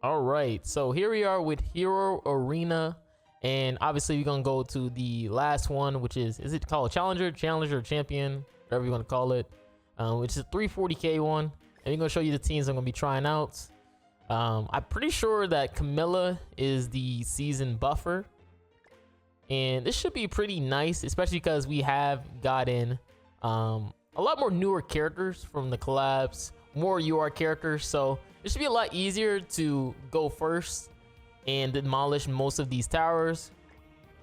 All right, so here we are with Hero Arena, and obviously we're gonna go to the last one, which is it called Challenger, Champion, whatever you want to call it, which is a 340k one, and we're gonna show you the teams I'm gonna be trying out. I'm pretty sure that Camilla is the season buffer, and this should be pretty nice, especially because we have gotten a lot more newer characters from the collabs, more UR characters, so it should be a lot easier to go first and demolish most of these towers.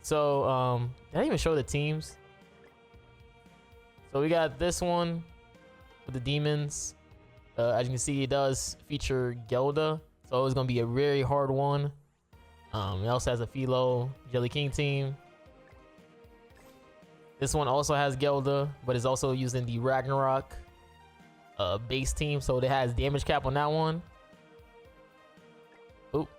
So did I even show the teams? So we got this one with the demons. As you can see, it does feature Gelda, so it's gonna be a very hard one. It also has a Philo Jelly King team. This one also has Gelda, but it's also using the Ragnarok base team, so it has damage cap on that one. Oop.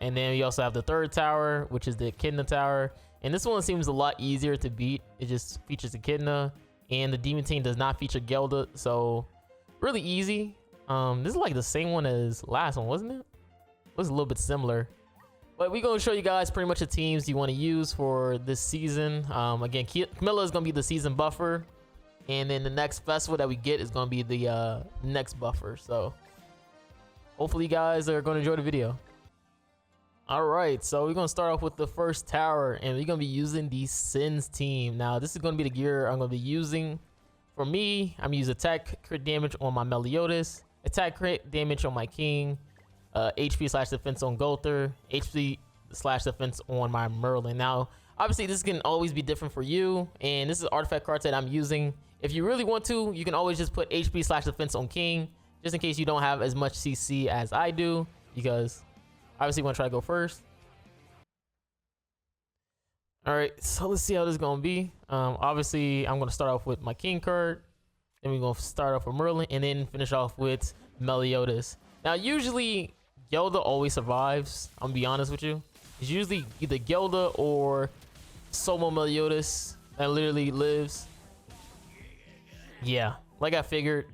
And then we also have the third tower, which is the Echidna tower, and this one seems a lot easier to beat. It just features Echidna, and the demon team does not feature Gelda, so really easy. This is like the same one as last one, wasn't it? It was a little bit similar, but we're gonna show you guys pretty much the teams you want to use for this season. Again, Camilla is gonna be the season buffer, and then the next festival that we get is going to be the next buffer. So hopefully you guys are going to enjoy the video. All right, so we're going to start off with the first tower, and we're going to be using the Sins team. Now this is going to be the gear I'm going to be using. For me, I'm going to use attack crit damage on my Meliodas, attack crit damage on my King, HP / defense on Gother, HP / defense on my Merlin. Now obviously this can always be different for you, and this is artifact cards that I'm using. If you really want to, you can always just put HP / defense on King, just in case you don't have as much CC as I do, because obviously you want to try to go first. All right, so let's see how this is going to be. Obviously I'm going to start off with my King card, then we're going to start off with Merlin, and then finish off with Meliodas. Now usually Gelda always survives, I'm going to be honest with you. It's usually either Gelda or Somo Meliodas that literally lives. Yeah, like I figured,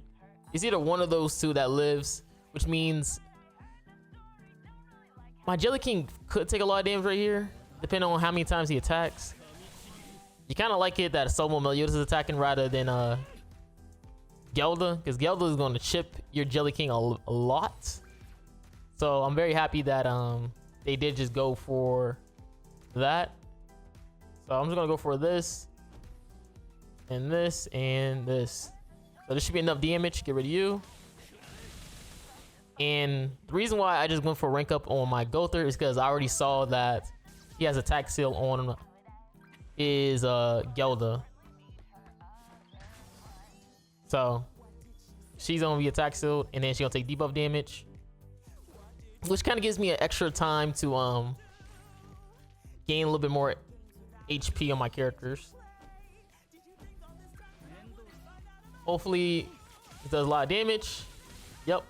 it's either one of those two that lives, which means my Jelly King could take a lot of damage right here, depending on how many times he attacks. You kind of like it that Somo Meliodas is attacking rather than Gelda, because Gelda is going to chip your Jelly King a lot. So I'm very happy that they did just go for that. So I'm just gonna go for this and this and this. So this should be enough damage. Get rid of you. And the reason why I just went for rank up on my Gother is because I already saw that he has attack seal on his Gelda. So she's gonna be attack sealed, and then she's gonna take debuff damage, which kind of gives me an extra time to gain a little bit more HP on my characters. Hopefully it does a lot of damage. Yep.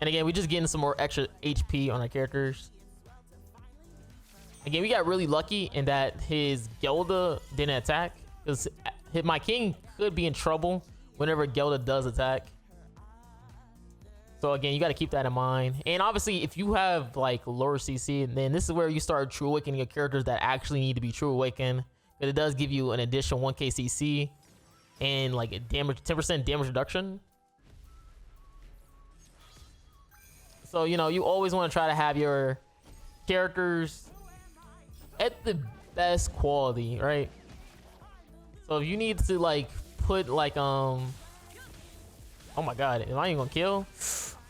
And again, we're just getting some more extra HP on our characters. Again, we got really lucky in that his Gelda didn't attack, because my King could be in trouble whenever Gelda does attack. So again, you got to keep that in mind. And obviously, if you have like lower CC, then this is where you start true awakening your characters that actually need to be true awakened. But it does give you an additional 1k CC and like a damage, 10% damage reduction. So you know, you always want to try to have your characters at the best quality, right? So if you need to like put like oh my god, am I even gonna kill?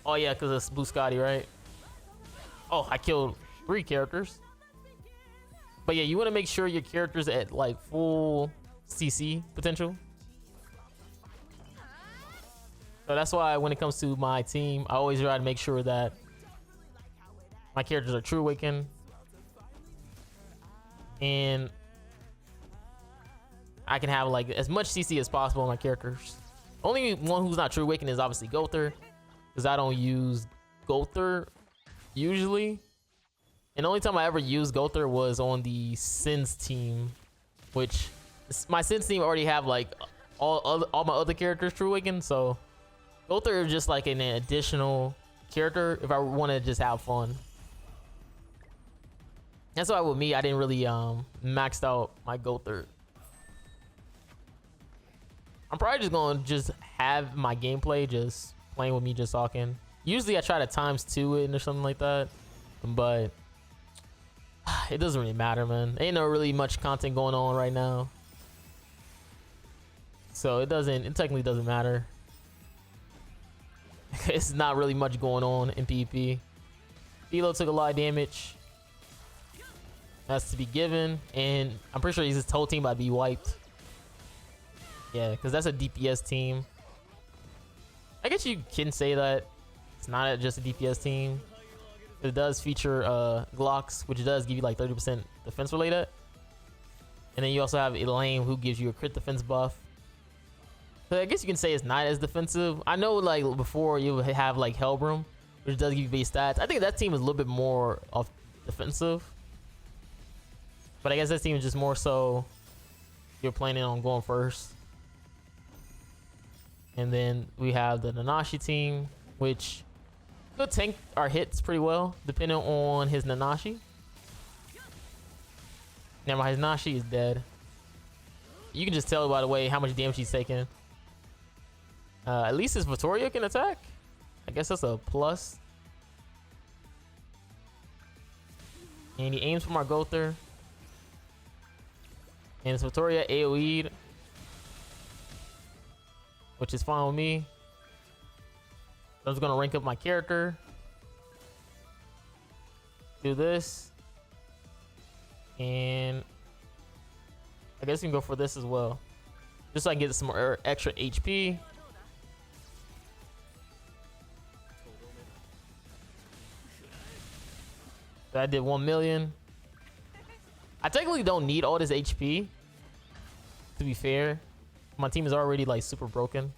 Oh yeah, because it's Buscati, right? Oh, I killed 3 characters. But yeah, you want to make sure your character's at like full CC potential. So that's why when it comes to my team, I always try to make sure that my characters are true awakened. And I can have like as much CC as possible on my characters. Only one who's not true awakened is obviously Gother, because I don't use Gother usually. And the only time I ever used Gother was on the Sins team, which my Sins team already have like all my other characters true awakened. So Gother is just like an additional character if I want to just have fun. That's why with me, I didn't really maxed out my go third. I'm probably just gonna just have my gameplay just playing with me just talking. Usually I try to ×2 it or something like that, but it doesn't really matter, man. Ain't no really much content going on right now, so it technically doesn't matter. It's not really much going on in PvP. Philo took a lot of damage. That's to be given, and I'm pretty sure his whole team about to be wiped. Yeah, because that's a DPS team. I guess you can say that it's not just a DPS team. It does feature Glocks, which does give you like 30% defense related. And then you also have Elaine, who gives you a crit defense buff. So I guess you can say it's not as defensive. I know like before you have like Hellbrim, which does give you base stats. I think that team is a little bit more of defensive. But I guess that team is just more so you're planning on going first. And then we have the Nanashi team, which could tank our hits pretty well, depending on his Nanashi. Now my Nanashi is dead. You can just tell by the way how much damage he's taking. At least his Vittoria can attack. I guess that's a plus. And he aims for my Gother. And his Vittoria AoE'd, which is fine with me. So I'm just gonna rank up my character. Do this. And I guess you can go for this as well. Just so I can get some more extra HP. So I did 1 million. I technically don't need all this HP, to be fair. My team is already like super broken.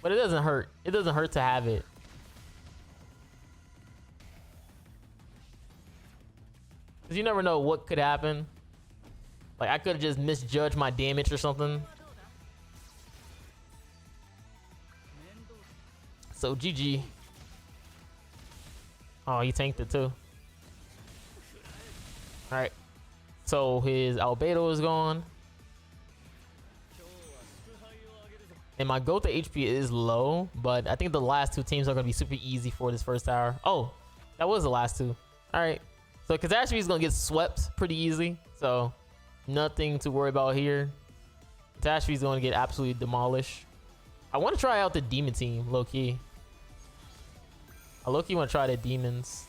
But it doesn't hurt. It doesn't hurt to have it. Because you never know what could happen. Like I could have just misjudged my damage or something. So GG. Oh, he tanked it too. Alright. So his Albedo is gone. And my Gotha HP is low, but I think the last two teams are going to be super easy for this first tower. Oh, that was the last two. Alright. So Catastrophe is going to get swept pretty easy. So nothing to worry about here. Catastrophe is going to get absolutely demolished. I want to try out the Demon team, low-key. I low-key want to try the Demons.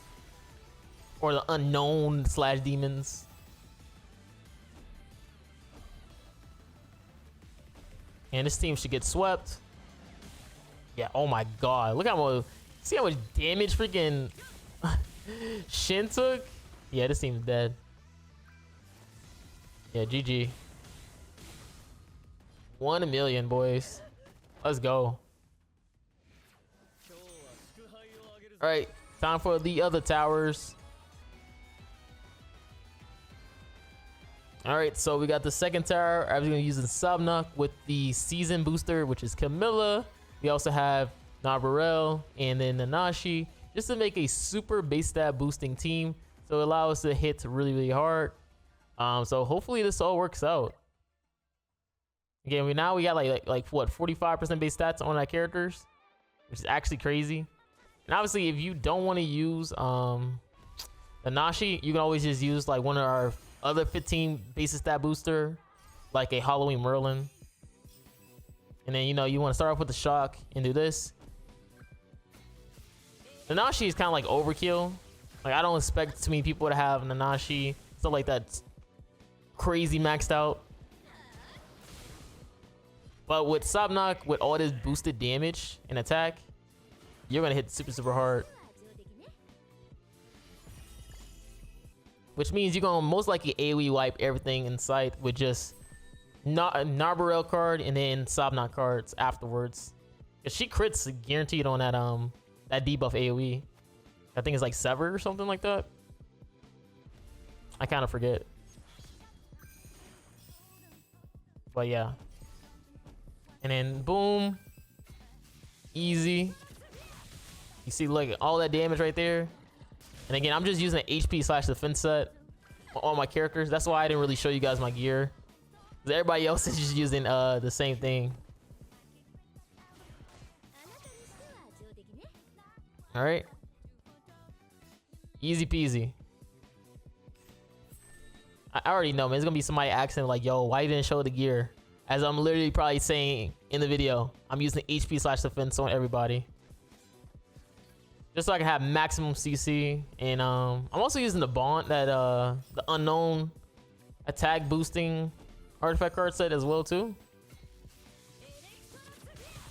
Or the Unknown / Demons. And this team should get swept. Yeah, oh my god. Look how much, see how much damage freaking Shin took? Yeah, this team's dead. Yeah, GG. 1 million, boys. Let's go. Alright, time for the other towers. Alright, so we got the second tower. I was going to use the Sabnuk with the season booster, which is Camilla. We also have NARBAREL and then Nanashi, just to make a super base stat boosting team. So it allows us to hit really, really hard. So hopefully this all works out. Again, we got like what, 45% base stats on our characters, which is actually crazy. And obviously, if you don't want to use Nanashi, you can always just use like one of our other 15 base stat booster, like a Halloween Merlin. And then, you know, you want to start off with the shock and do this. Nanashi is kind of like overkill. Like, I don't expect too many people to have Nanashi. Stuff like that's crazy maxed out. But with Sabnuk, with all this boosted damage and attack, you're gonna hit super, super hard. Which means you're gonna most likely AoE wipe everything in sight with just NARBAREL card and then Sabnuk cards afterwards. Cause she crits guaranteed on that debuff AoE. I think it's like Sever or something like that. I kind of forget. But yeah. And then boom. Easy. You see, look, all that damage right there. And again, I'm just using an HP / defense set on all my characters. That's why I didn't really show you guys my gear. Because everybody else is just using the same thing. All right. Easy peasy. I already know, man. It's gonna be somebody asking like, yo, why you didn't show the gear? As I'm literally probably saying in the video, I'm using HP / defense on everybody. Just so I can have maximum CC. And I'm also using the bond, that the unknown attack boosting artifact card set as well too.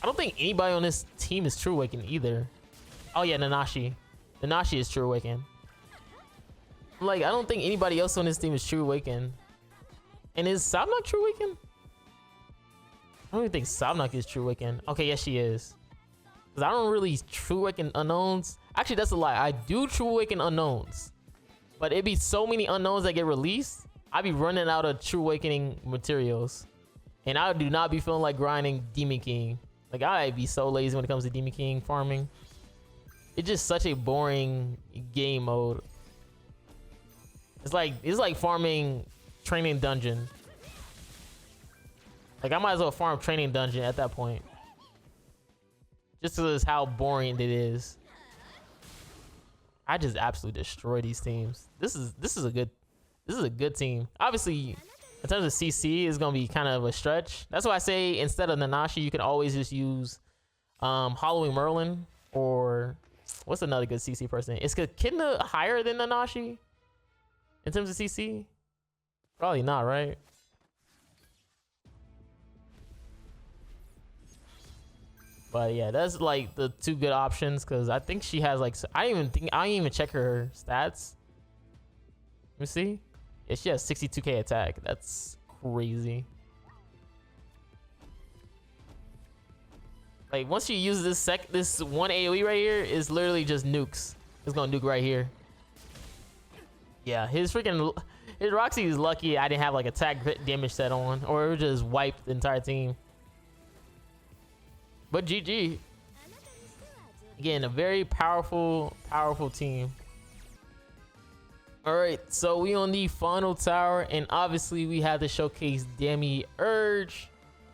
I don't think anybody on this team is True Awakened either. Oh yeah, Nanashi. Nanashi is True Awakened. Like, I don't think anybody else on this team is True Awakened. And is Sabnok True Awakened? I don't even think Sabnok is True Awakened. Okay, yes, she is. Because I don't really True Awaken unknowns. Actually, that's a lie. I do True Awaken unknowns. But it'd be so many unknowns that get released, I'd be running out of True Awakening materials. And I do not be feeling like grinding Demon King. Like, I'd be so lazy when it comes to Demon King farming. It's just such a boring game mode. It's like farming Training Dungeon. Like, I might as well farm Training Dungeon at that point. Just because how boring it is. I just absolutely destroy these teams. This is a good team. Obviously, in terms of CC, it's gonna be kind of a stretch. That's why I say instead of Nanashi, you can always just use Hollowing Merlin, or what's another good CC person? Is Echidna higher than Nanashi in terms of CC? Probably not, right? But yeah, that's like the two good options, because I think she has like, I didn't even check her stats. Let me see. Yeah, she has 62k attack. That's crazy. Like, once you use this one AoE right here, is literally just nukes. It's gonna nuke right here. Yeah, his Roxy is lucky I didn't have like attack damage set on, or it would just wipe the entire team. But GG. Again, a very powerful team. All right, so we on the final tower, and obviously we have to showcase DEMIURGE.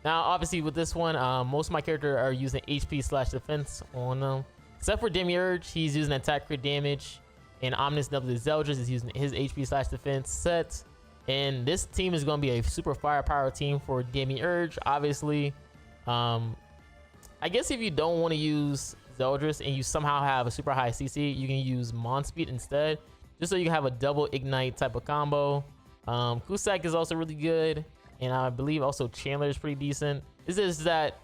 Now, obviously with this one, most of my characters are using HP / defense on them, except for DEMIURGE. He's using attack crit damage, and Omnis Zeldris is using his HP / defense set. And this team is going to be a super firepower team for DEMIURGE. Obviously, I guess if you don't want to use Zeldris and you somehow have a super high CC, you can use Monspeed instead, just so you can have a double ignite type of combo. Cusack is also really good, and I believe also Chandler is pretty decent. It's just that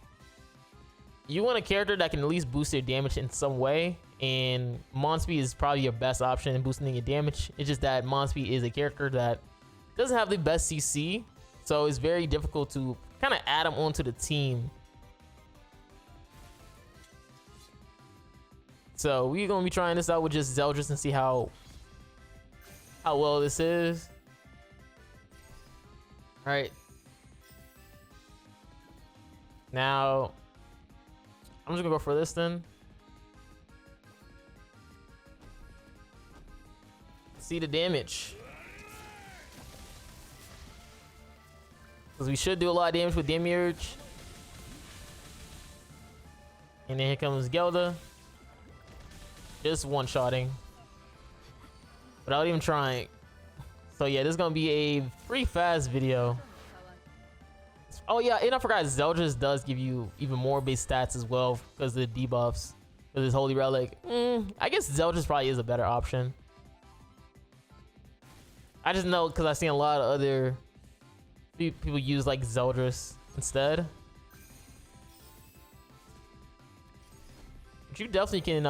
you want a character that can at least boost your damage in some way, and Monspeed is probably your best option in boosting your damage. It's just that Monspeed is a character that doesn't have the best CC, so it's very difficult to kind of add him onto the team. So we're gonna be trying this out with just Zeldris and see how well this is. All right. Now, I'm just gonna go for this then. See the damage. Because we should do a lot of damage with DEMIURGE. And then here comes Gelda. Just one-shotting without even trying. So yeah, this is gonna be a pretty fast video. Oh yeah, and I forgot Zeldris does give you even more base stats as well because of the debuffs. With his Holy Relic, I guess Zeldris probably is a better option. I just know because I've seen a lot of other people use like Zeldris instead. But you definitely can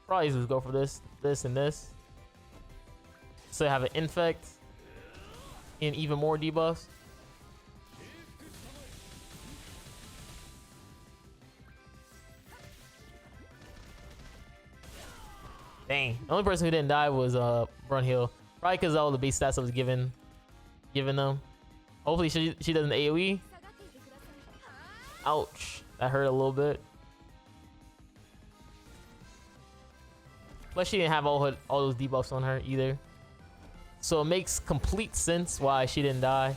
probably just go for this, and this. So you have an infect and even more debuffs. Dang, the only person who didn't die was Brunhill. Probably because all the base stats I was giving them. Hopefully she doesn't AoE. Ouch, that hurt a little bit. Plus she didn't have all those debuffs on her either, so it makes complete sense why she didn't die.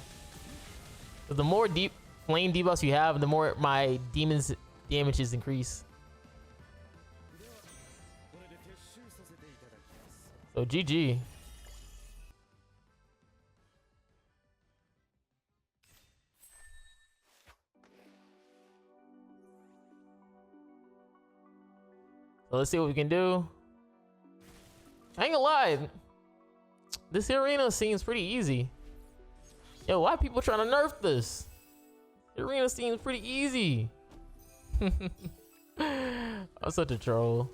But the more deep flame debuffs you have, the more my demon's damages increase. So GG. So let's see what we can do. I ain't gonna lie, this arena seems pretty easy. Yo, why are people trying to nerf this? The arena seems pretty easy. I'm such a troll.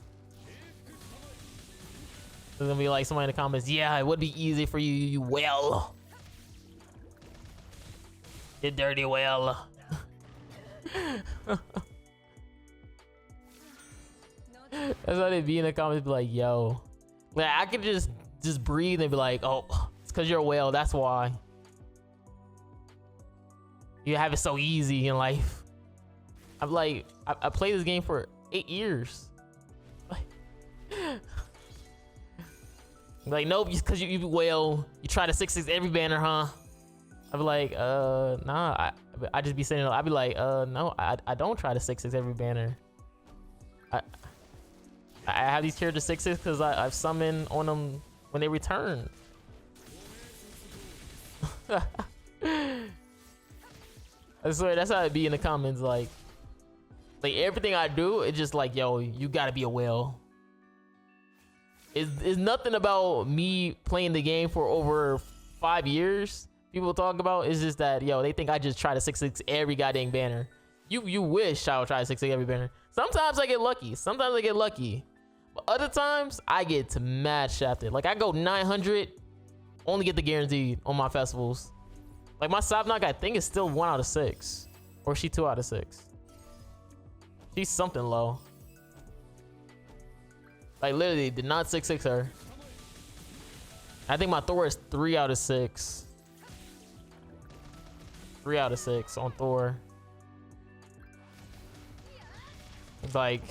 There's gonna be like somebody in the comments, yeah, it would be easy for you, you whale. You dirty whale. That's how they be in the comments, be like, yo. Like, I could just breathe and be like, oh, it's because you're a whale, that's why. You have it so easy in life. I'm like, I played this game for 8 years. Like, nope, just because you whale, you try to 6-6 every banner, huh? I'd be like, nah, I just be saying, I'd be like, no, I don't try to 6-6 every banner. I have these characters 6-6 because I've summoned on them when they return. I swear, that's how it be in the comments. Like everything I do, it's just like, yo, you gotta be a whale. It's nothing about me playing the game for over 5 years. People talk about, it's just that, yo, they think I just try to 6-6 every goddamn banner. You wish I would try to 6-6 every banner. Sometimes I get lucky. Sometimes I get lucky. But other times, I get mad shafted. Like, I go 900, only get the guaranteed on my festivals. Like, my Sobnock, I think, is still 1 out of 6. Or she 2 out of 6. She's something low. Like, literally, did not 6-6 her. I think my Thor is 3 out of 6. 3 out of 6 on Thor. It's like,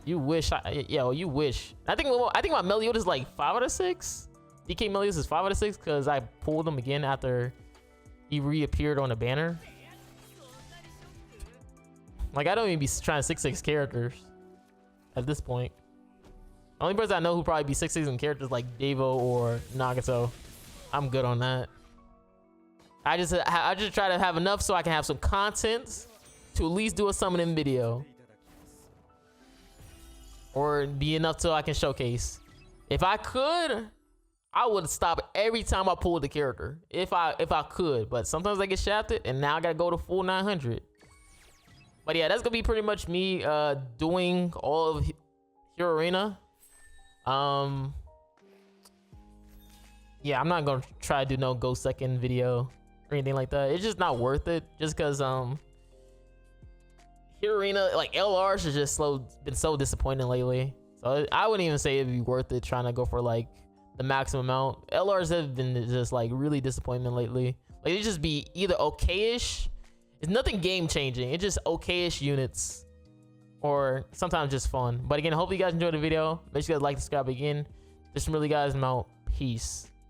you wish, you wish. I think my Meliodas is like 5 out of 6. DK Meliodas is 5 out of 6 because I pulled him again after he reappeared on a banner. Like, I don't even be trying to 6-6 characters at this point. The only person I know who probably be 6-6 characters like Devo or Nagato. I'm good on that. I just try to have enough so I can have some content to at least do a summoning video. Or be enough so I can showcase. If I could, I would stop every time I pulled the character. If I could, but sometimes I get shafted and now I gotta go to full 900. But yeah, that's gonna be pretty much me doing all of Hero Arena. Yeah, I'm not gonna try to do no go second video or anything like that. It's just not worth it. Just cause Hero Arena, like, LRs is just been so disappointing lately. So I wouldn't even say it'd be worth it trying to go for like the maximum amount. LRs have been just like really disappointment lately. Like, it just be either okay-ish. It's nothing game changing. It's just okay-ish units, or sometimes just fun. But again, I hope you guys enjoyed the video. Make sure you guys like, subscribe again. Just from really guys, I'm out. Peace.